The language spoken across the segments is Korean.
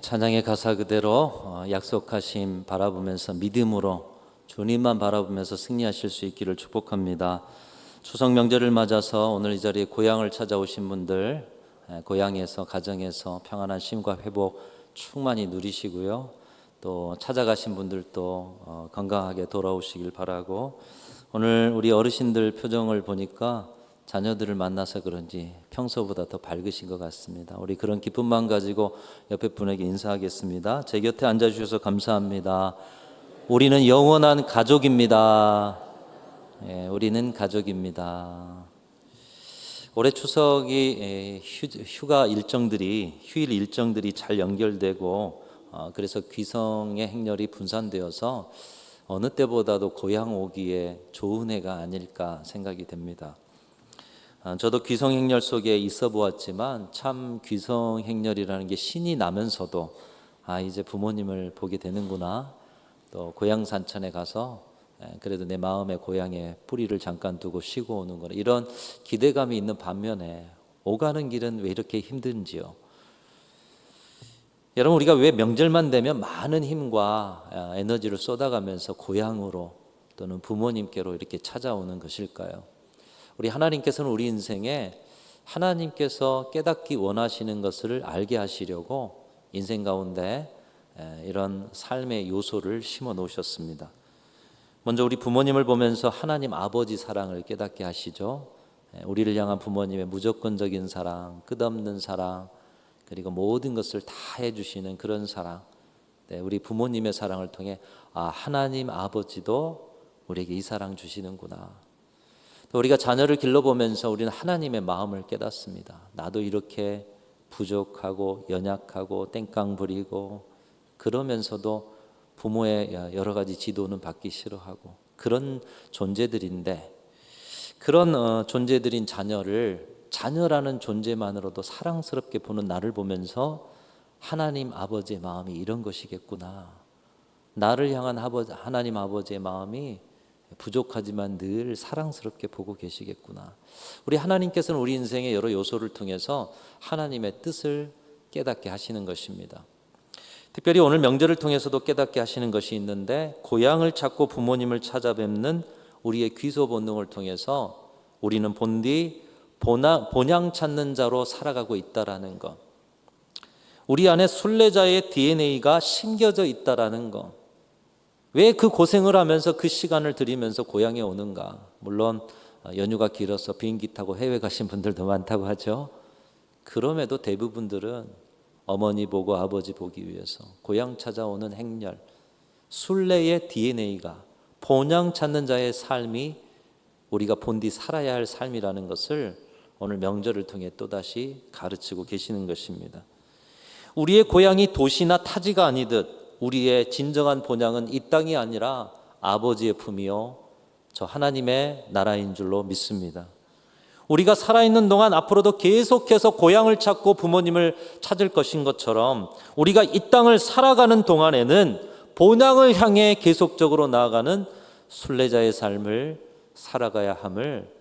찬양의 가사 그대로 약속하심 바라보면서 믿음으로 주님만 바라보면서 승리하실 수 있기를 축복합니다. 추석 명절을 맞아서 오늘 이 자리에 고향을 찾아오신 분들, 고향에서 가정에서 평안한 쉼과 회복 충만히 누리시고요. 또 찾아가신 분들도 건강하게 돌아오시길 바라고, 오늘 우리 어르신들 표정을 보니까 자녀들을 만나서 그런지 평소보다 더 밝으신 것 같습니다. 우리 그런 기쁜 마음 가지고 옆에 분에게 인사하겠습니다. 제 곁에 앉아주셔서 감사합니다. 우리는 영원한 가족입니다. 우리는 가족입니다. 올해 추석이 휴일 일정들이 잘 연결되고, 그래서 귀성의 행렬이 분산되어서 어느 때보다도 고향 오기에 좋은 해가 아닐까 생각이 됩니다. 저도 귀성 행렬 속에 있어 보았지만 참 귀성 행렬이라는 게 신이 나면서도 이제 부모님을 보게 되는구나, 또 고향 산천에 가서 그래도 내 마음의 고향에 뿌리를 잠깐 두고 쉬고 오는구나, 이런 기대감이 있는 반면에 오가는 길은 왜 이렇게 힘든지요. 여러분, 우리가 왜 명절만 되면 많은 힘과 에너지를 쏟아가면서 고향으로 또는 부모님께로 이렇게 찾아오는 것일까요? 우리 하나님께서는 우리 인생에 하나님께서 깨닫기 원하시는 것을 알게 하시려고 인생 가운데 이런 삶의 요소를 심어 놓으셨습니다. 먼저 우리 부모님을 보면서 하나님 아버지 사랑을 깨닫게 하시죠. 우리를 향한 부모님의 무조건적인 사랑, 끝없는 사랑, 그리고 모든 것을 다 해주시는 그런 사랑, 우리 부모님의 사랑을 통해 하나님 아버지도 우리에게 이 사랑 주시는구나. 우리가 자녀를 길러보면서 우리는 하나님의 마음을 깨닫습니다. 나도 이렇게 부족하고 연약하고 땡깡 부리고, 그러면서도 부모의 여러 가지 지도는 받기 싫어하고, 그런 존재들인데, 그런 존재들인 자녀라는 존재만으로도 사랑스럽게 보는 나를 보면서 하나님 아버지의 마음이 이런 것이겠구나, 나를 향한 하나님 아버지의 마음이 부족하지만 늘 사랑스럽게 보고 계시겠구나. 우리 하나님께서는 우리 인생의 여러 요소를 통해서 하나님의 뜻을 깨닫게 하시는 것입니다. 특별히 오늘 명절을 통해서도 깨닫게 하시는 것이 있는데, 고향을 찾고 부모님을 찾아뵙는 우리의 귀소 본능을 통해서 우리는 본디 본향 찾는 자로 살아가고 있다라는 것, 우리 안에 순례자의 DNA가 심겨져 있다라는 것. 왜 그 고생을 하면서 그 시간을 들이면서 고향에 오는가? 물론 연휴가 길어서 비행기 타고 해외 가신 분들도 많다고 하죠. 그럼에도 대부분들은 어머니 보고 아버지 보기 위해서 고향 찾아오는 행렬, 순례의 DNA가, 본향 찾는 자의 삶이 우리가 본디 살아야 할 삶이라는 것을 오늘 명절을 통해 또다시 가르치고 계시는 것입니다. 우리의 고향이 도시나 타지가 아니듯 우리의 진정한 본향은 이 땅이 아니라 아버지의 품이요 저 하나님의 나라인 줄로 믿습니다. 우리가 살아있는 동안 앞으로도 계속해서 고향을 찾고 부모님을 찾을 것인 것처럼, 우리가 이 땅을 살아가는 동안에는 본향을 향해 계속적으로 나아가는 순례자의 삶을 살아가야 함을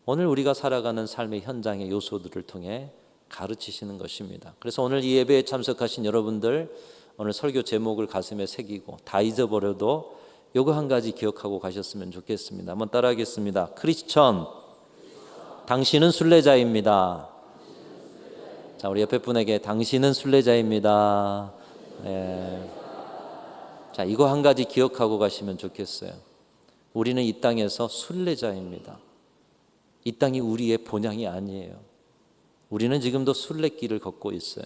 오늘 우리가 살아가는 삶의 현장의 요소들을 통해 가르치시는 것입니다. 그래서 오늘 이 예배에 참석하신 여러분들, 오늘 설교 제목을 가슴에 새기고 다 잊어버려도 요거 한 가지 기억하고 가셨으면 좋겠습니다. 한번 따라하겠습니다. 크리스천, 당신은 순례자입니다. 자, 우리 옆에 분에게 당신은 순례자입니다. 자, 이거 한 가지 기억하고 가시면 좋겠어요. 우리는 이 땅에서 순례자입니다. 이 땅이 우리의 본향이 아니에요. 우리는 지금도 순례길을 걷고 있어요.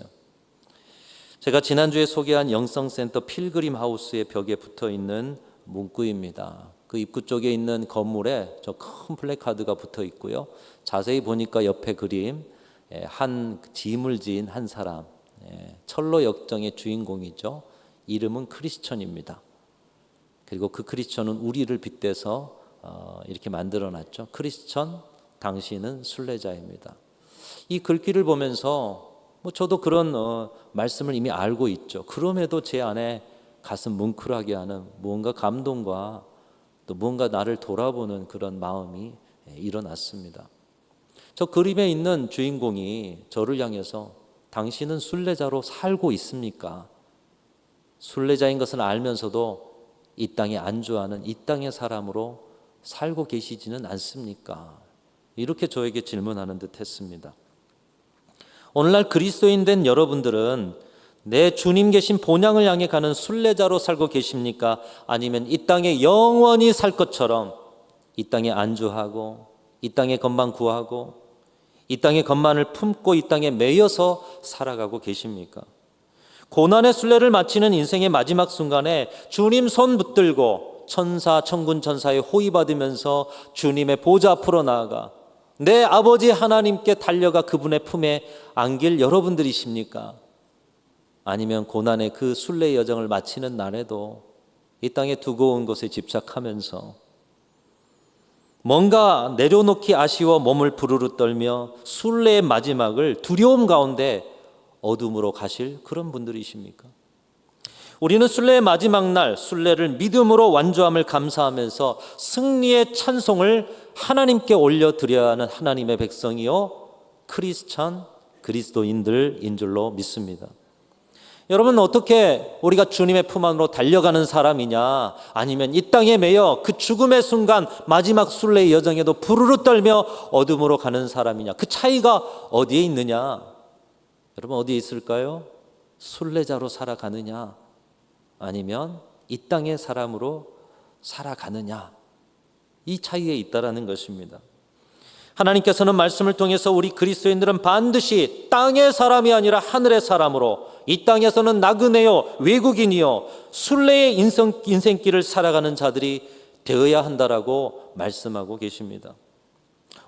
제가 지난주에 소개한 영성센터 필그림 하우스의 벽에 붙어 있는 문구입니다. 그 입구 쪽에 있는 건물에 저 큰 플래카드가 붙어 있고요. 자세히 보니까 옆에 그림, 한 짐을 지은 한 사람, 철로 역정의 주인공이죠. 이름은 크리스천입니다. 그리고 그 크리스천은 우리를 빗대서 이렇게 만들어놨죠. 크리스천, 당신은 순례자입니다. 이 글귀를 보면서 저도 그런 말씀을 이미 알고 있죠. 그럼에도 제 안에 가슴 뭉클하게 하는 무언가 감동과 또 무언가 나를 돌아보는 그런 마음이 일어났습니다. 저 그림에 있는 주인공이 저를 향해서 당신은 순례자로 살고 있습니까? 순례자인 것은 알면서도 이 땅에 안주하는 이 땅의 사람으로 살고 계시지는 않습니까? 이렇게 저에게 질문하는 듯 했습니다. 오늘날 그리스도인 된 여러분들은 내 주님 계신 본향을 향해 가는 순례자로 살고 계십니까? 아니면 이 땅에 영원히 살 것처럼 이 땅에 안주하고 이 땅의 것만 구하고 이 땅의 것만을 품고 이 땅에 매여서 살아가고 계십니까? 고난의 순례를 마치는 인생의 마지막 순간에 주님 손 붙들고 천사, 천군 천사의 호의 받으면서 주님의 보좌 앞으로 나아가 내 아버지 하나님께 달려가 그분의 품에 안길 여러분들이십니까? 아니면 고난의 그 순례 여정을 마치는 날에도 이 땅에 두고 온 것에 집착하면서 뭔가 내려놓기 아쉬워 몸을 부르르 떨며 순례의 마지막을 두려움 가운데 어둠으로 가실 그런 분들이십니까? 우리는 순례의 마지막 날 순례를 믿음으로 완주함을 감사하면서 승리의 찬송을 하나님께 올려드려야 하는 하나님의 백성이요 크리스찬 그리스도인들인 줄로 믿습니다. 여러분, 어떻게 우리가 주님의 품 안으로 달려가는 사람이냐, 아니면 이 땅에 매여 그 죽음의 순간 마지막 순례의 여정에도 부르르 떨며 어둠으로 가는 사람이냐, 그 차이가 어디에 있느냐? 여러분, 어디에 있을까요? 순례자로 살아가느냐, 아니면 이 땅의 사람으로 살아가느냐, 이 차이에 있다라는 것입니다. 하나님께서는 말씀을 통해서 우리 그리스도인들은 반드시 땅의 사람이 아니라 하늘의 사람으로 이 땅에서는 나그네요 외국인이요 순례의 인생길을 살아가는 자들이 되어야 한다라고 말씀하고 계십니다.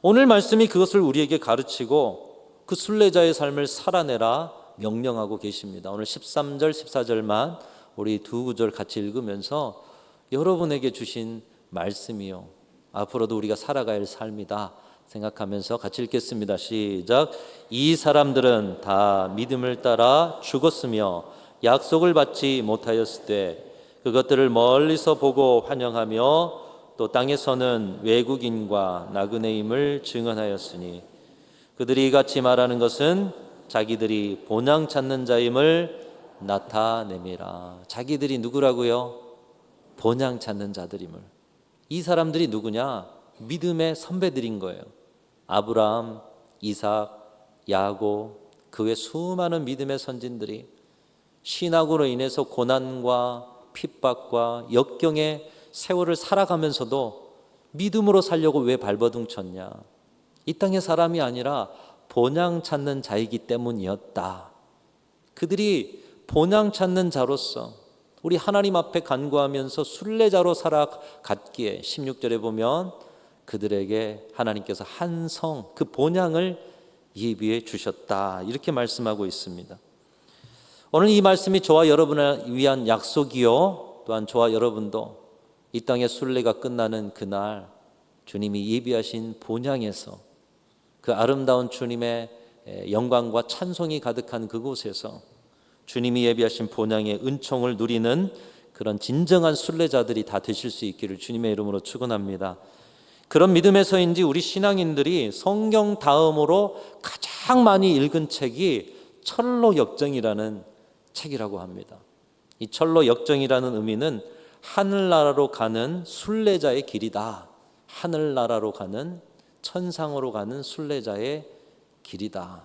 오늘 말씀이 그것을 우리에게 가르치고 그 순례자의 삶을 살아내라 명령하고 계십니다. 오늘 13절 14절만 우리 두 구절 같이 읽으면서 여러분에게 주신 말씀이요 앞으로도 우리가 살아가야 할 삶이다 생각하면서 같이 읽겠습니다. 시작. 이 사람들은 다 믿음을 따라 죽었으며 약속을 받지 못하였을 때 그것들을 멀리서 보고 환영하며 또 땅에서는 외국인과 나그네임을 증언하였으니 그들이 이같이 말하는 것은 자기들이 본향 찾는 자임을 나타내미라. 자기들이 누구라고요? 본향 찾는 자들임을. 이 사람들이 누구냐? 믿음의 선배들인 거예요. 아브라함, 이삭, 야곱, 그 외 수많은 믿음의 선진들이 신학으로 인해서 고난과 핍박과 역경의 세월을 살아가면서도 믿음으로 살려고 왜 발버둥 쳤냐? 이 땅의 사람이 아니라 본향 찾는 자이기 때문이었다. 그들이 본향 찾는 자로서 우리 하나님 앞에 간구하면서 순례자로 살아갔기에 16절에 보면 그들에게 하나님께서 한 성, 그 본향을 예비해 주셨다 이렇게 말씀하고 있습니다. 오늘 이 말씀이 저와 여러분을 위한 약속이요 또한 저와 여러분도 이 땅의 순례가 끝나는 그날 주님이 예비하신 본향에서 그 아름다운 주님의 영광과 찬송이 가득한 그곳에서 주님이 예비하신 본향의 은총을 누리는 그런 진정한 순례자들이 다 되실 수 있기를 주님의 이름으로 축원합니다. 그런 믿음에서인지 우리 신앙인들이 성경 다음으로 가장 많이 읽은 책이 철로역정이라는 책이라고 합니다. 이 철로역정이라는 의미는 하늘나라로 가는 순례자의 길이다. 하늘나라로 가는 천상으로 가는 순례자의 길이다.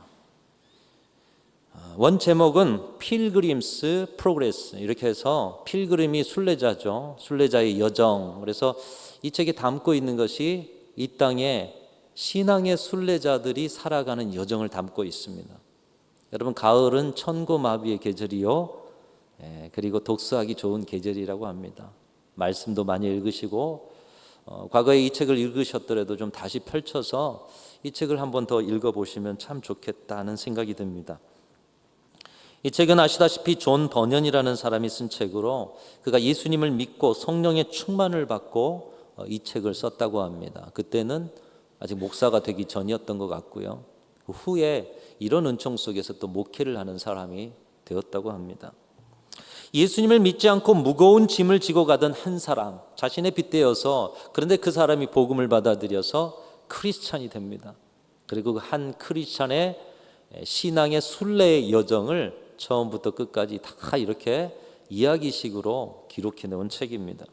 원 제목은 필그림스 프로그레스 이렇게 해서 필그림이 순례자죠. 순례자의 여정. 그래서 이 책에 담고 있는 것이 이 땅에 신앙의 순례자들이 살아가는 여정을 담고 있습니다. 여러분, 가을은 천고마비의 계절이요 그리고 독서하기 좋은 계절이라고 합니다. 말씀도 많이 읽으시고 과거에 이 책을 읽으셨더라도 좀 다시 펼쳐서 이 책을 한 번 더 읽어보시면 참 좋겠다는 생각이 듭니다. 이 책은 아시다시피 존 버년이라는 사람이 쓴 책으로 그가 예수님을 믿고 성령의 충만을 받고 이 책을 썼다고 합니다. 그때는 아직 목사가 되기 전이었던 것 같고요. 그 후에 이런 은총 속에서 또 목회를 하는 사람이 되었다고 합니다. 예수님을 믿지 않고 무거운 짐을 지고 가던 한 사람, 자신의 빗대어서 그런데 그 사람이 복음을 받아들여서 크리스찬이 됩니다. 그리고 한 크리스찬의 신앙의 순례의 여정을 처음부터 끝까지 다 이렇게 이야기식으로 기록해 놓은 책입니다.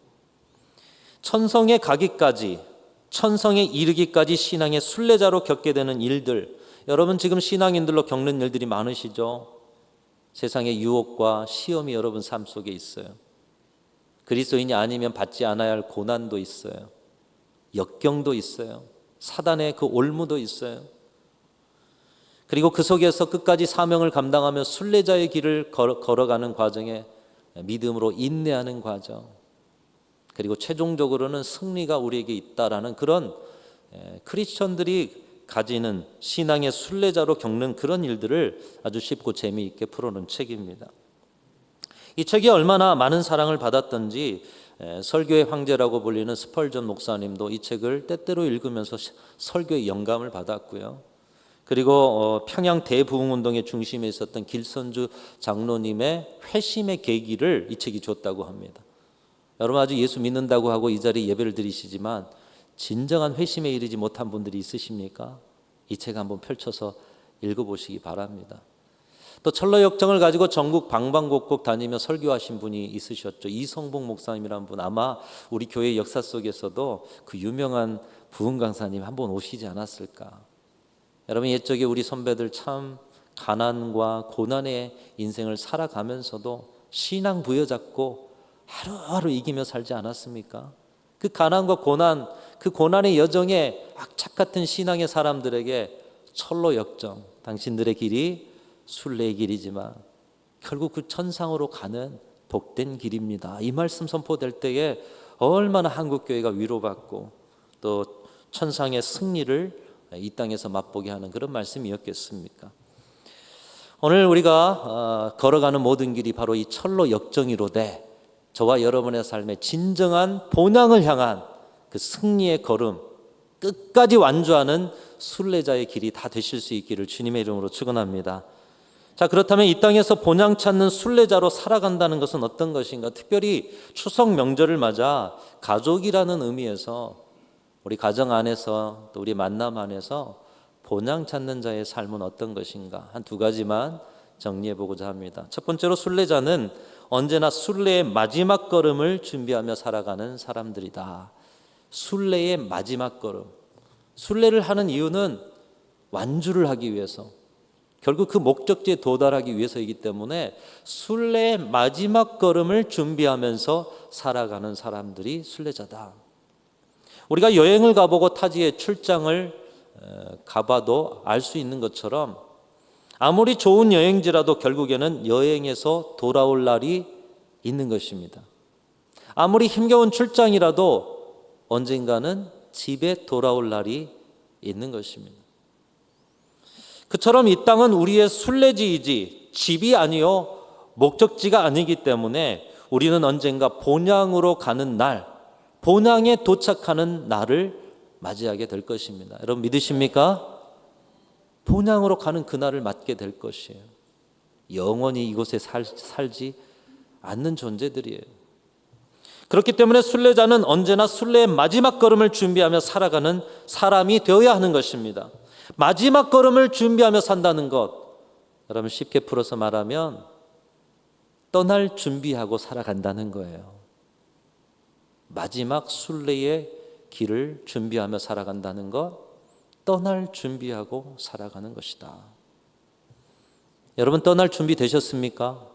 천성에 가기까지, 천성에 이르기까지 신앙의 순례자로 겪게 되는 일들, 여러분 지금 신앙인들로 겪는 일들이 많으시죠? 세상의 유혹과 시험이 여러분 삶 속에 있어요. 그리스도인이 아니면 받지 않아야 할 고난도 있어요. 역경도 있어요. 사단의 그 올무도 있어요. 그리고 그 속에서 끝까지 사명을 감당하며 순례자의 길을 걸어가는 과정에 믿음으로 인내하는 과정, 그리고 최종적으로는 승리가 우리에게 있다라는 그런 크리스천들이 가지는 신앙의 순례자로 겪는 그런 일들을 아주 쉽고 재미있게 풀어놓은 책입니다. 이 책이 얼마나 많은 사랑을 받았던지 설교의 황제라고 불리는 스펄전 목사님도 이 책을 때때로 읽으면서 설교의 영감을 받았고요. 그리고 평양 대부흥운동의 중심에 있었던 길선주 장로님의 회심의 계기를 이 책이 줬다고 합니다. 여러분 아주 예수 믿는다고 하고 이 자리에 예배를 드리시지만 진정한 회심에 이르지 못한 분들이 있으십니까? 이 책 한번 펼쳐서 읽어보시기 바랍니다. 또 철로 역정을 가지고 전국 방방곡곡 다니며 설교하신 분이 있으셨죠. 이성복 목사님이라는 분, 아마 우리 교회 역사 속에서도 그 유명한 부흥 강사님 한번 오시지 않았을까. 여러분 옛적에 우리 선배들 참 가난과 고난의 인생을 살아가면서도 신앙 부여잡고 하루하루 이기며 살지 않았습니까? 그 가난과 고난, 그 고난의 여정에 악착 같은 신앙의 사람들에게 철로 역정, 당신들의 길이 순례의 길이지만 결국 그 천상으로 가는 복된 길입니다. 이 말씀 선포될 때에 얼마나 한국교회가 위로받고 또 천상의 승리를 이 땅에서 맛보게 하는 그런 말씀이었겠습니까? 오늘 우리가 걸어가는 모든 길이 바로 이 철로 역정이로되 저와 여러분의 삶의 진정한 본향을 향한 그 승리의 걸음, 끝까지 완주하는 순례자의 길이 다 되실 수 있기를 주님의 이름으로 축원합니다. 자, 그렇다면 이 땅에서 본향 찾는 순례자로 살아간다는 것은 어떤 것인가? 특별히 추석 명절을 맞아 가족이라는 의미에서 우리 가정 안에서 또 우리 만남 안에서 본향 찾는 자의 삶은 어떤 것인가? 한 두 가지만 정리해 보고자 합니다. 첫 번째로 순례자는 언제나 순례의 마지막 걸음을 준비하며 살아가는 사람들이다. 순례의 마지막 걸음. 순례를 하는 이유는 완주를 하기 위해서, 결국 그 목적지에 도달하기 위해서이기 때문에 순례의 마지막 걸음을 준비하면서 살아가는 사람들이 순례자다. 우리가 여행을 가보고 타지에 출장을 가봐도 알 수 있는 것처럼 아무리 좋은 여행지라도 결국에는 여행에서 돌아올 날이 있는 것입니다. 아무리 힘겨운 출장이라도 언젠가는 집에 돌아올 날이 있는 것입니다. 그처럼 이 땅은 우리의 순례지이지 집이 아니요 목적지가 아니기 때문에 우리는 언젠가 본향으로 가는 날, 본향에 도착하는 날을 맞이하게 될 것입니다. 여러분 믿으십니까? 본향으로 가는 그날을 맞게 될 것이에요. 영원히 이곳에 살지 않는 존재들이에요. 그렇기 때문에 순례자는 언제나 순례의 마지막 걸음을 준비하며 살아가는 사람이 되어야 하는 것입니다. 마지막 걸음을 준비하며 산다는 것, 여러분 쉽게 풀어서 말하면 떠날 준비하고 살아간다는 거예요. 마지막 순례의 길을 준비하며 살아간다는 것, 떠날 준비하고 살아가는 것이다. 여러분 떠날 준비 되셨습니까?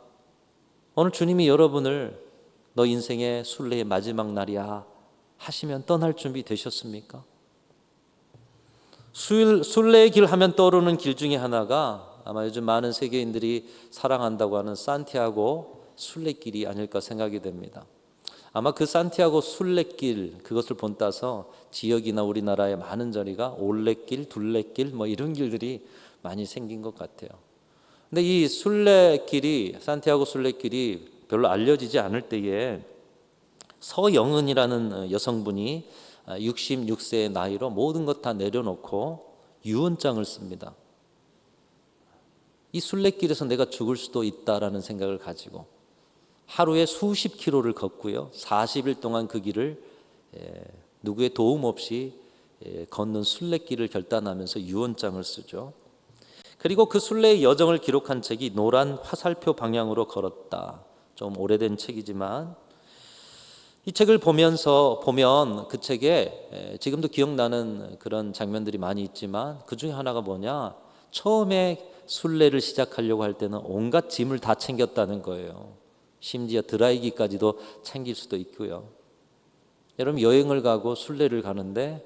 오늘 주님이 여러분을 너 인생의 순례의 마지막 날이야 하시면 떠날 준비 되셨습니까? 순례의 길 하면 떠오르는 길 중에 하나가 아마 요즘 많은 세계인들이 사랑한다고 하는 산티아고 순례길이 아닐까 생각이 됩니다. 아마 그 산티아고 순례길 그것을 본따서 지역이나 우리나라의 많은 자리가 올레길, 둘레길 뭐 이런 길들이 많이 생긴 것 같아요. 근데 이 순례길이 산티아고 순례길이 별로 알려지지 않을 때에 서영은이라는 여성분이 66세의 나이로 모든 것 다 내려놓고 유언장을 씁니다. 이 순례길에서 내가 죽을 수도 있다라는 생각을 가지고 하루에 수십 킬로를 걷고요. 40일 동안 그 길을 누구의 도움 없이 걷는 순례길을 결단하면서 유언장을 쓰죠. 그리고 그 순례의 여정을 기록한 책이 노란 화살표 방향으로 걸었다. 좀 오래된 책이지만 이 책을 보면 그 책에 지금도 기억나는 그런 장면들이 많이 있지만 그 중에 하나가 뭐냐? 처음에 순례를 시작하려고 할 때는 온갖 짐을 다 챙겼다는 거예요. 심지어 드라이기까지도 챙길 수도 있고요. 여러분, 여행을 가고 순례를 가는데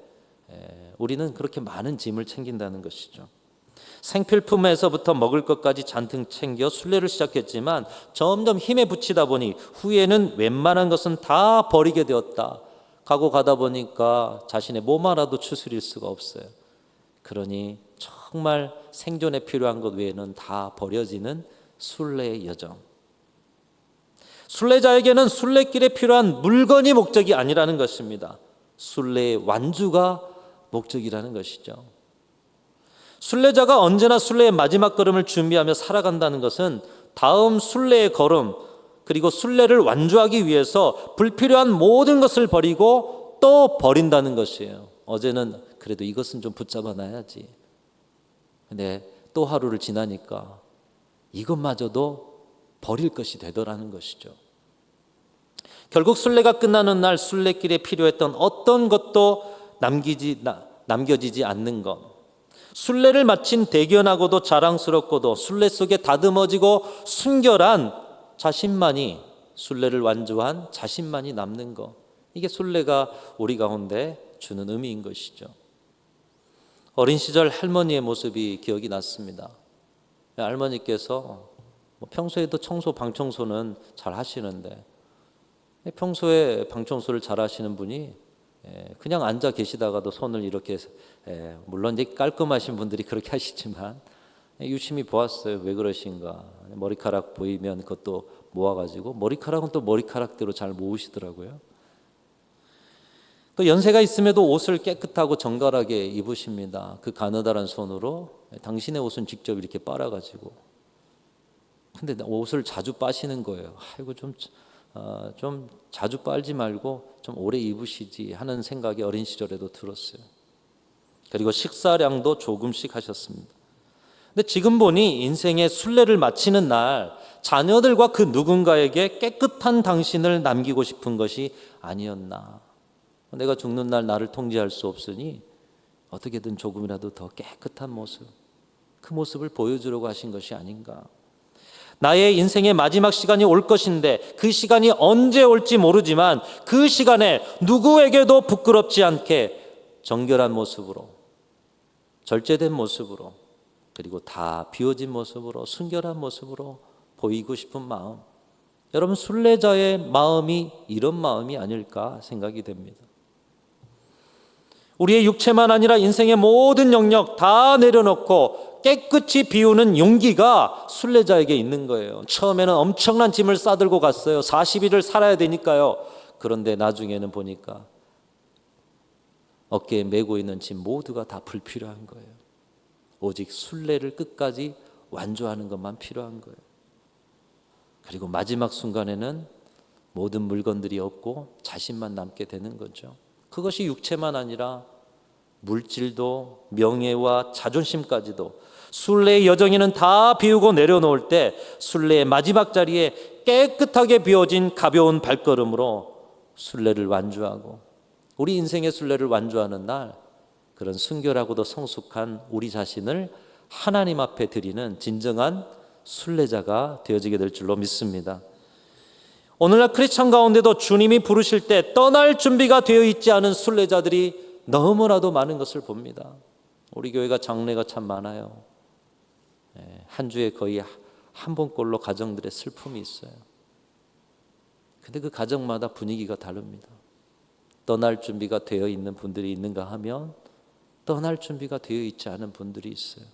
우리는 그렇게 많은 짐을 챙긴다는 것이죠. 생필품에서부터 먹을 것까지 잔뜩 챙겨 순례를 시작했지만 점점 힘에 부치다 보니 후에는 웬만한 것은 다 버리게 되었다. 가고 가다 보니까 자신의 몸 하나도 추스릴 수가 없어요. 그러니 정말 생존에 필요한 것 외에는 다 버려지는 순례의 여정. 순례자에게는 순례길에 필요한 물건이 목적이 아니라는 것입니다. 순례의 완주가 목적이라는 것이죠. 순례자가 언제나 순례의 마지막 걸음을 준비하며 살아간다는 것은 다음 순례의 걸음, 그리고 순례를 완주하기 위해서 불필요한 모든 것을 버리고 또 버린다는 것이에요. 어제는 그래도 이것은 좀 붙잡아 놔야지. 근데 또 하루를 지나니까 이것마저도 버릴 것이 되더라는 것이죠. 결국 순례가 끝나는 날 순례길에 필요했던 어떤 것도 남겨지지 않는 것. 순례를 마친 대견하고도 자랑스럽고도 순례 속에 다듬어지고 순결한 자신만이, 순례를 완주한 자신만이 남는 것. 이게 순례가 우리 가운데 주는 의미인 것이죠. 어린 시절 할머니의 모습이 기억이 났습니다. 할머니께서 평소에도 방청소는 잘 하시는데 평소에 방청소를 잘 하시는 분이 그냥 앉아 계시다가도 손을 이렇게, 물론 이제 깔끔하신 분들이 그렇게 하시지만 유심히 보았어요. 왜 그러신가. 머리카락 보이면 그것도 모아가지고 머리카락은 또 머리카락대로 잘 모으시더라고요. 또 연세가 있음에도 옷을 깨끗하고 정갈하게 입으십니다. 그 가느다란 손으로 당신의 옷은 직접 이렇게 빨아가지고. 근데 옷을 자주 빠시는 거예요. 아이고 좀 자주 빨지 말고 좀 오래 입으시지 하는 생각이 어린 시절에도 들었어요. 그리고 식사량도 조금씩 하셨습니다. 근데 지금 보니 인생의 순례를 마치는 날 자녀들과 그 누군가에게 깨끗한 당신을 남기고 싶은 것이 아니었나. 내가 죽는 날 나를 통제할 수 없으니 어떻게든 조금이라도 더 깨끗한 모습, 그 모습을 보여주려고 하신 것이 아닌가. 나의 인생의 마지막 시간이 올 것인데 그 시간이 언제 올지 모르지만 그 시간에 누구에게도 부끄럽지 않게 정결한 모습으로, 절제된 모습으로, 그리고 다 비워진 모습으로, 순결한 모습으로 보이고 싶은 마음. 여러분, 순례자의 마음이 이런 마음이 아닐까 생각이 됩니다. 우리의 육체만 아니라 인생의 모든 영역 다 내려놓고 깨끗이 비우는 용기가 순례자에게 있는 거예요. 처음에는 엄청난 짐을 싸들고 갔어요. 40일을 살아야 되니까요. 그런데 나중에는 보니까 어깨에 메고 있는 짐 모두가 다 불필요한 거예요. 오직 순례를 끝까지 완주하는 것만 필요한 거예요. 그리고 마지막 순간에는 모든 물건들이 없고 자신만 남게 되는 거죠. 그것이 육체만 아니라 물질도 명예와 자존심까지도 순례의 여정에는 다 비우고 내려놓을 때 순례의 마지막 자리에 깨끗하게 비워진 가벼운 발걸음으로 순례를 완주하고, 우리 인생의 순례를 완주하는 날 그런 순결하고도 성숙한 우리 자신을 하나님 앞에 드리는 진정한 순례자가 되어지게 될 줄로 믿습니다. 오늘날 크리스찬 가운데도 주님이 부르실 때 떠날 준비가 되어 있지 않은 순례자들이 너무나도 많은 것을 봅니다. 우리 교회가 장례가 참 많아요. 한 주에 거의 한 번꼴로 가정들의 슬픔이 있어요. 근데 그 가정마다 분위기가 다릅니다. 떠날 준비가 되어 있는 분들이 있는가 하면 떠날 준비가 되어 있지 않은 분들이 있어요.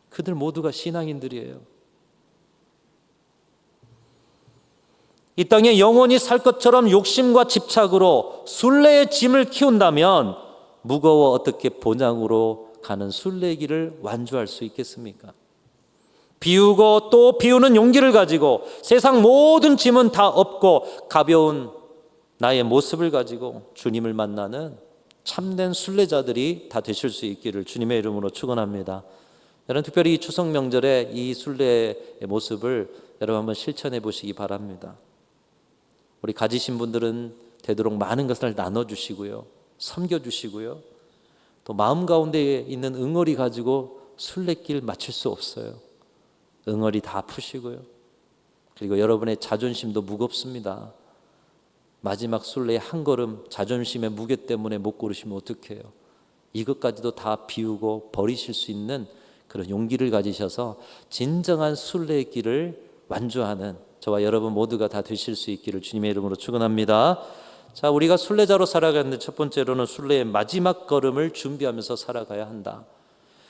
그들 모두가 신앙인들이에요. 이 땅에 영원히 살 것처럼 욕심과 집착으로 순례의 짐을 키운다면 무거워 어떻게 본향으로 가는 순례길을 완주할 수 있겠습니까? 비우고 또 비우는 용기를 가지고 세상 모든 짐은 다 업고 가벼운 나의 모습을 가지고 주님을 만나는 참된 순례자들이 다 되실 수 있기를 주님의 이름으로 축원합니다. 여러분 특별히 이 추석 명절에 이 순례의 모습을 여러분 한번 실천해 보시기 바랍니다. 우리 가지신 분들은 되도록 많은 것을 나눠주시고요, 섬겨주시고요, 또 마음 가운데 있는 응어리 가지고 순례길 마칠 수 없어요. 응어리 다 푸시고요. 그리고 여러분의 자존심도 무겁습니다. 마지막 순례의 한 걸음 자존심의 무게 때문에 못 고르시면 어떡해요. 이것까지도 다 비우고 버리실 수 있는 그런 용기를 가지셔서 진정한 순례의 길을 완주하는 저와 여러분 모두가 다 되실 수 있기를 주님의 이름으로 축원합니다. 자, 우리가 순례자로 살아가는데 첫 번째로는 순례의 마지막 걸음을 준비하면서 살아가야 한다.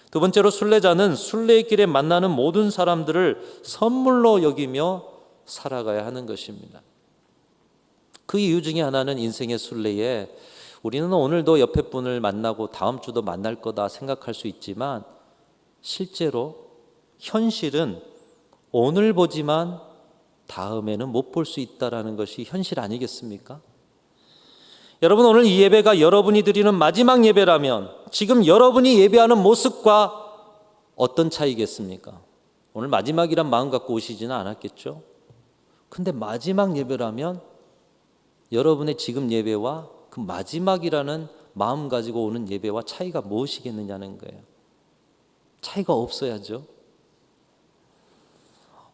두 번째로 순례자는 순례의 길에 만나는 모든 사람들을 선물로 여기며 살아가야 하는 것입니다. 그 이유 중에 하나는 인생의 순례에 우리는 오늘도 옆에 분을 만나고 다음 주도 만날 거다 생각할 수 있지만 실제로 현실은 오늘 보지만 다음에는 못 볼 수 있다는 것이 현실 아니겠습니까? 여러분 오늘 이 예배가 여러분이 드리는 마지막 예배라면 지금 여러분이 예배하는 모습과 어떤 차이겠습니까? 오늘 마지막이란 마음 갖고 오시지는 않았겠죠? 근데 마지막 예배라면 여러분의 지금 예배와 그 마지막이라는 마음 가지고 오는 예배와 차이가 무엇이겠느냐는 거예요. 차이가 없어야죠.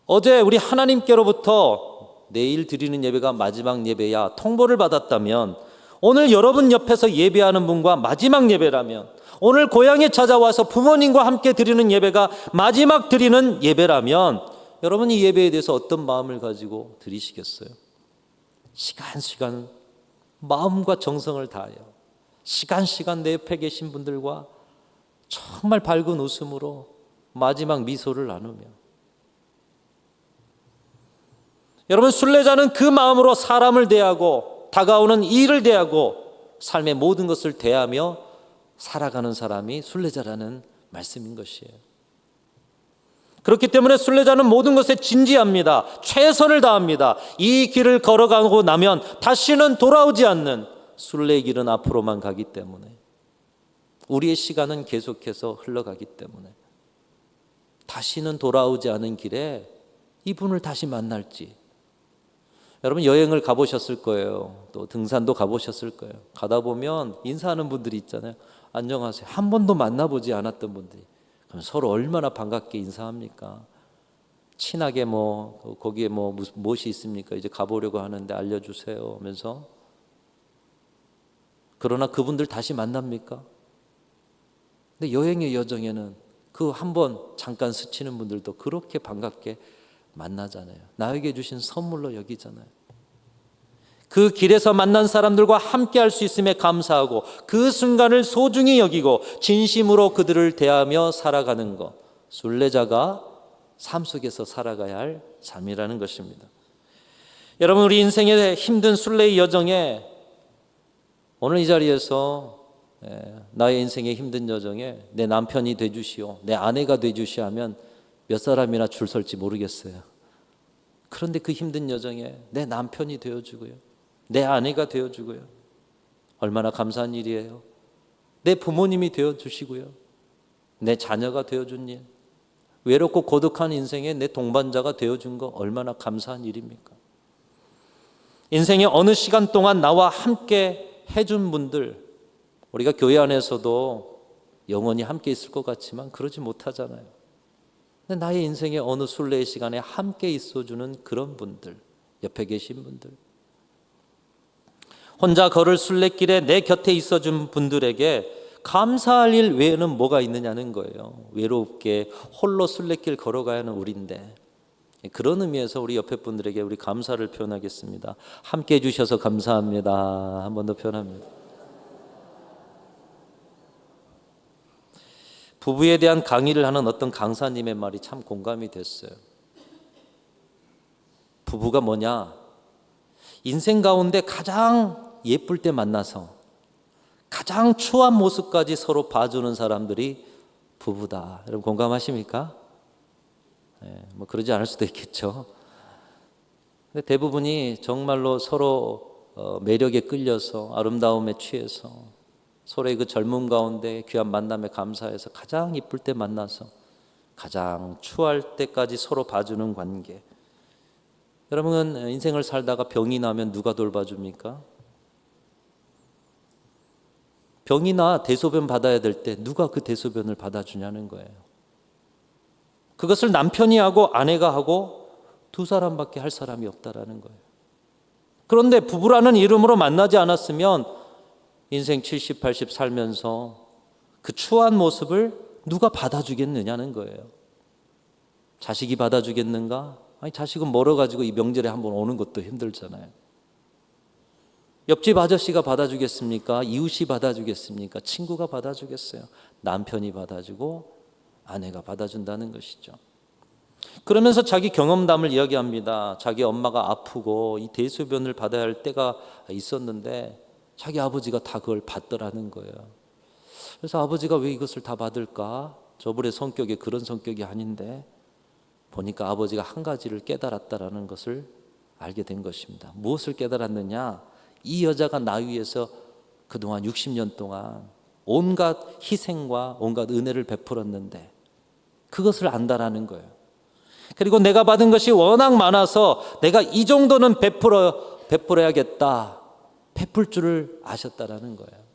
어제 우리 하나님께로부터 내일 드리는 예배가 마지막 예배야 통보를 받았다면 오늘 여러분 옆에서 예배하는 분과 마지막 예배라면 오늘 고향에 찾아와서 부모님과 함께 드리는 예배가 마지막 드리는 예배라면 여러분 이 예배에 대해서 어떤 마음을 가지고 드리시겠어요? 시간 마음과 정성을 다하여 시간 내 옆에 계신 분들과 정말 밝은 웃음으로 마지막 미소를 나누며 여러분 순례자는 그 마음으로 사람을 대하고 다가오는 일을 대하고 삶의 모든 것을 대하며 살아가는 사람이 순례자라는 말씀인 것이에요. 그렇기 때문에 순례자는 모든 것에 진지합니다. 최선을 다합니다. 이 길을 걸어가고 나면 다시는 돌아오지 않는 순례의 길은 앞으로만 가기 때문에 우리의 시간은 계속해서 흘러가기 때문에 다시는 돌아오지 않은 길에 이분을 다시 만날지. 여러분 여행을 가보셨을 거예요. 또 등산도 가보셨을 거예요. 가다 보면 인사하는 분들이 있잖아요. 안녕하세요. 한 번도 만나보지 않았던 분들이. 그럼 서로 얼마나 반갑게 인사합니까? 친하게 거기에 무엇이 있습니까? 이제 가보려고 하는데 알려주세요 하면서. 그러나 그분들 다시 만납니까? 근데 여행의 여정에는 그 한 번 잠깐 스치는 분들도 그렇게 반갑게 만나잖아요. 나에게 주신 선물로 여기잖아요. 그 길에서 만난 사람들과 함께 할 수 있음에 감사하고 그 순간을 소중히 여기고 진심으로 그들을 대하며 살아가는 것, 순례자가 삶 속에서 살아가야 할 삶이라는 것입니다. 여러분 우리 인생의 힘든 순례의 여정에 오늘 이 자리에서 나의 인생의 힘든 여정에 내 남편이 돼주시오, 내 아내가 돼주시오 하면 몇 사람이나 줄 설지 모르겠어요. 그런데 그 힘든 여정에 내 남편이 되어주고요, 내 아내가 되어주고요, 얼마나 감사한 일이에요. 내 부모님이 되어주시고요, 내 자녀가 되어준 일, 외롭고 고독한 인생에 내 동반자가 되어준 거 얼마나 감사한 일입니까? 인생의 어느 시간 동안 나와 함께 해준 분들, 우리가 교회 안에서도 영원히 함께 있을 것 같지만 그러지 못하잖아요. 근데 나의 인생의 어느 순례의 시간에 함께 있어주는 그런 분들, 옆에 계신 분들, 혼자 걸을 순례길에 내 곁에 있어준 분들에게 감사할 일 외에는 뭐가 있느냐는 거예요. 외롭게 홀로 순례길 걸어가야 하는 우리인데, 그런 의미에서 우리 옆에 분들에게 우리 감사를 표현하겠습니다. 함께 해주셔서 감사합니다. 한 번 더 표현합니다. 부부에 대한 강의를 하는 어떤 강사님의 말이 참 공감이 됐어요. 부부가 뭐냐? 인생 가운데 가장 예쁠 때 만나서 가장 추한 모습까지 서로 봐주는 사람들이 부부다. 여러분 공감하십니까? 그러지 않을 수도 있겠죠. 근데 대부분이 정말로 서로 매력에 끌려서 아름다움에 취해서 서로의 그 젊음 가운데 귀한 만남에 감사해서 가장 이쁠 때 만나서 가장 추할 때까지 서로 봐주는 관계. 여러분, 인생을 살다가 병이 나면 누가 돌봐줍니까? 병이 나 대소변 받아야 될 때 누가 그 대소변을 받아주냐는 거예요. 그것을 남편이 하고 아내가 하고 두 사람밖에 할 사람이 없다라는 거예요. 그런데 부부라는 이름으로 만나지 않았으면 인생 70, 80 살면서 그 추한 모습을 누가 받아주겠느냐는 거예요. 자식이 받아주겠는가? 아니, 자식은 멀어가지고 이 명절에 한번 오는 것도 힘들잖아요. 옆집 아저씨가 받아주겠습니까? 이웃이 받아주겠습니까? 친구가 받아주겠어요? 남편이 받아주고 아내가 받아준다는 것이죠. 그러면서 자기 경험담을 이야기합니다. 자기 엄마가 아프고 이 대소변을 받아야 할 때가 있었는데 자기 아버지가 다 그걸 받더라는 거예요. 그래서 아버지가 왜 이것을 다 받을까? 저분의 성격이 그런 성격이 아닌데, 보니까 아버지가 한 가지를 깨달았다라는 것을 알게 된 것입니다. 무엇을 깨달았느냐? 이 여자가 나 위해서 그동안 60년 동안 온갖 희생과 온갖 은혜를 베풀었는데 그것을 안다라는 거예요. 그리고 내가 받은 것이 워낙 많아서 내가 이 정도는 베풀어야겠다, 베풀 줄을 아셨다라는 거예요.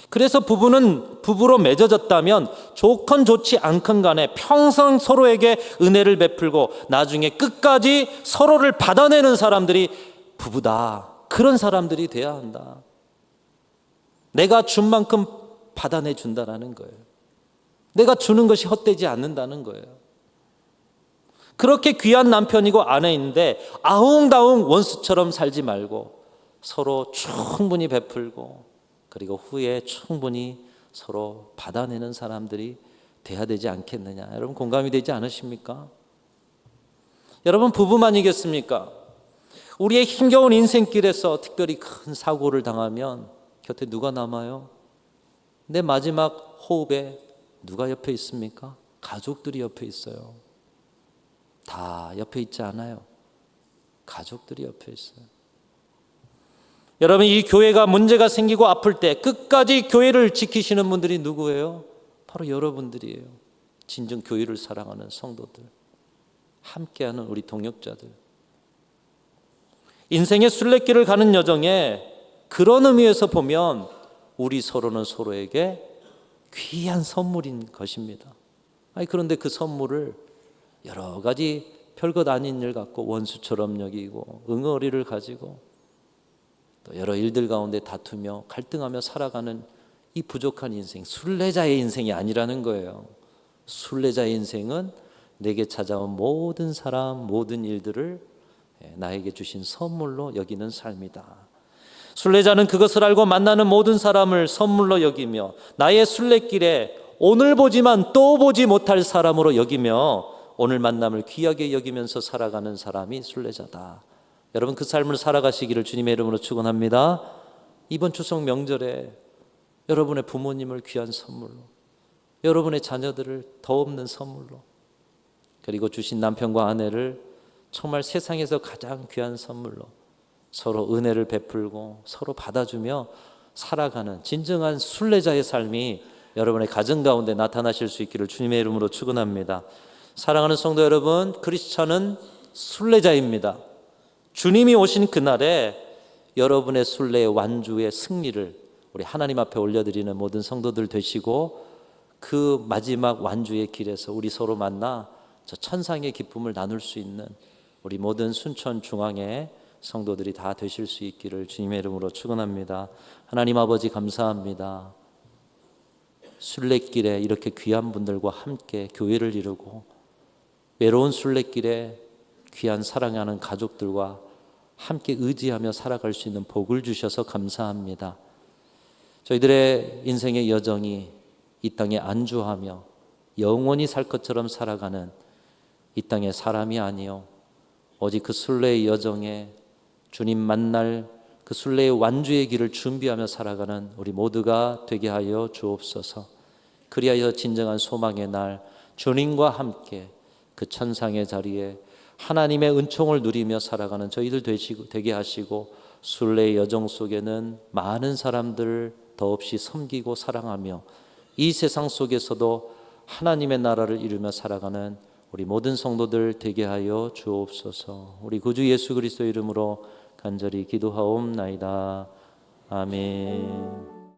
그래서 부부로 맺어졌다면 좋건 좋지 않건 간에 평생 서로에게 은혜를 베풀고 나중에 끝까지 서로를 받아내는 사람들이 부부다. 그런 사람들이 돼야 한다. 내가 준 만큼 받아내 준다라는 거예요. 내가 주는 것이 헛되지 않는다는 거예요. 그렇게 귀한 남편이고 아내인데 아웅다웅 원수처럼 살지 말고 서로 충분히 베풀고 그리고 후에 충분히 서로 받아내는 사람들이 돼야 되지 않겠느냐. 여러분, 공감이 되지 않으십니까? 여러분, 부부만이겠습니까? 우리의 힘겨운 인생길에서 특별히 큰 사고를 당하면 곁에 누가 남아요? 내 마지막 호흡에 누가 옆에 있습니까? 가족들이 옆에 있어요. 다 옆에 있지 않아요. 가족들이 옆에 있어요. 여러분, 이 교회가 문제가 생기고 아플 때 끝까지 교회를 지키시는 분들이 누구예요? 바로 여러분들이에요. 진정 교회를 사랑하는 성도들, 함께하는 우리 동역자들. 인생의 순례길을 가는 여정에 그런 의미에서 보면 우리 서로는 서로에게 귀한 선물인 것입니다. 그런데 그 선물을 여러 가지 별것 아닌 일 갖고 원수처럼 여기고 응어리를 가지고 또 여러 일들 가운데 다투며 갈등하며 살아가는 이 부족한 인생, 순례자의 인생이 아니라는 거예요. 순례자의 인생은 내게 찾아온 모든 사람, 모든 일들을 나에게 주신 선물로 여기는 삶이다. 순례자는 그것을 알고 만나는 모든 사람을 선물로 여기며 나의 순례길에 오늘 보지만 또 보지 못할 사람으로 여기며 오늘 만남을 귀하게 여기면서 살아가는 사람이 순례자다. 여러분, 그 삶을 살아가시기를 주님의 이름으로 축원합니다. 이번 추석 명절에 여러분의 부모님을 귀한 선물로, 여러분의 자녀들을 더 없는 선물로, 그리고 주신 남편과 아내를 정말 세상에서 가장 귀한 선물로 서로 은혜를 베풀고 서로 받아주며 살아가는 진정한 순례자의 삶이 여러분의 가정 가운데 나타나실 수 있기를 주님의 이름으로 축원합니다. 사랑하는 성도 여러분, 크리스천은 순례자입니다. 주님이 오신 그날에 여러분의 순례의 완주의 승리를 우리 하나님 앞에 올려드리는 모든 성도들 되시고 그 마지막 완주의 길에서 우리 서로 만나 저 천상의 기쁨을 나눌 수 있는 우리 모든 순천 중앙의 성도들이 다 되실 수 있기를 주님의 이름으로 축원합니다. 하나님 아버지, 감사합니다. 순례길에 이렇게 귀한 분들과 함께 교회를 이루고 외로운 순례길에 귀한 사랑하는 가족들과 함께 의지하며 살아갈 수 있는 복을 주셔서 감사합니다. 저희들의 인생의 여정이 이 땅에 안주하며 영원히 살 것처럼 살아가는 이 땅의 사람이 아니요 오직 그 순례의 여정에 주님 만날 그 순례의 완주의 길을 준비하며 살아가는 우리 모두가 되게 하여 주옵소서. 그리하여 진정한 소망의 날 주님과 함께 그 천상의 자리에 하나님의 은총을 누리며 살아가는 저희들 되게 하시고 순례의 여정 속에는 많은 사람들 더없이 섬기고 사랑하며 이 세상 속에서도 하나님의 나라를 이루며 살아가는 우리 모든 성도들 되게 하여 주옵소서. 우리 구주 예수 그리스도 이름으로 간절히 기도하옵나이다. 아멘.